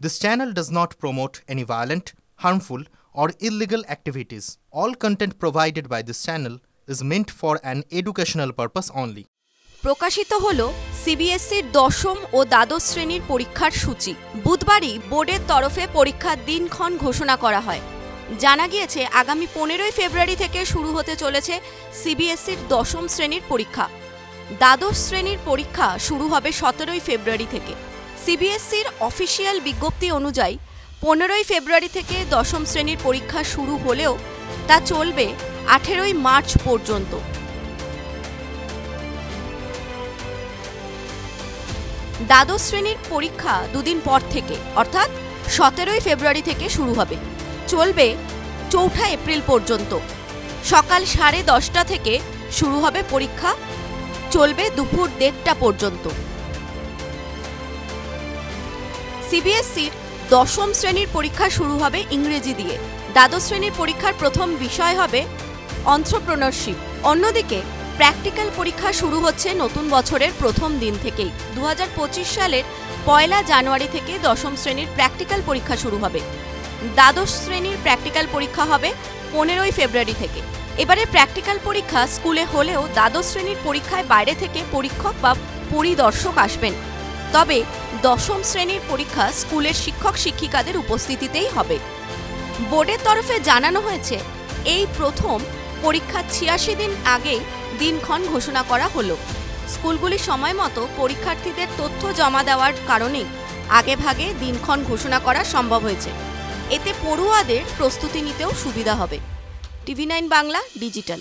This channel does not promote any violent, harmful, or illegal activities. All content provided by this channel is meant for an educational purpose only. প্রকাশিত হলো সিবিএসসির দশম ও দ্বাদশ শ্রেণীর পরীক্ষার সূচি। বুধবারই বোর্ডের তরফে পরীক্ষার দিনক্ষণ ঘোষণা করা হয়। জানা গিয়েছে আগামী 15ই ফেব্রুয়ারি থেকে শুরু হতে চলেছে সিবিএসসির দশম শ্রেণীর পরীক্ষা। দ্বাদশ শ্রেণীর পরীক্ষা শুরু হবে 17ই ফেব্রুয়ারি থেকে। সিবিএসসির অফিসিয়াল বিজ্ঞপ্তি অনুযায়ী 15ই ফেব্রুয়ারি থেকে দশম শ্রেণীর পরীক্ষা শুরু হলেও তা চলবে 18ই মার্চ পর্যন্ত। দ্বাদশ শ্রেণীর পরীক্ষা দুদিন পর থেকে অর্থাৎ 17ই ফেব্রুয়ারি থেকে শুরু হবে, চলবে 4 এপ্রিল পর্যন্ত। সকাল 10:30 থেকে শুরু হবে পরীক্ষা, চলবে দুপুর 1:30 পর্যন্ত। সিবিএসসির দশম শ্রেণীর পরীক্ষা শুরু হবে ইংরেজি দিয়ে। দ্বাদশ শ্রেণীর পরীক্ষার প্রথম বিষয় হবে এন্টারপ্রেনারশিপ। অন্যদিকে প্র্যাকটিক্যাল পরীক্ষা শুরু হচ্ছে নতুন বছরের প্রথম দিন থেকেই। 2025 সালের 1 জানুয়ারি থেকে দশম শ্রেণীর প্র্যাকটিক্যাল পরীক্ষা শুরু হবে। দ্বাদশ শ্রেণীর প্র্যাকটিক্যাল পরীক্ষা হবে 15ই ফেব্রুয়ারি থেকে। এবারে প্র্যাকটিক্যাল পরীক্ষা স্কুলে হলেও দ্বাদশ শ্রেণীর পরীক্ষায় বাইরে থেকে পরীক্ষক বা পরিদর্শক আসবেন। তবে দশম শ্রেণীর পরীক্ষা স্কুলের শিক্ষক শিক্ষিকাদের উপস্থিতিতেই হবে। বোর্ডের তরফে জানানো হয়েছে এই প্রথম পরীক্ষার 86 দিন আগে দিনক্ষণ ঘোষণা করা হলো। স্কুলগুলি সময় মতো পরীক্ষার্থীদের তথ্য জমা দেওয়ার কারণে আগেভাগে দিনক্ষণ ঘোষণা করা সম্ভব হয়েছে। এতে পড়ুয়াদের প্রস্তুতি নিতেও সুবিধা হবে। টিভি9 বাংলা ডিজিটাল।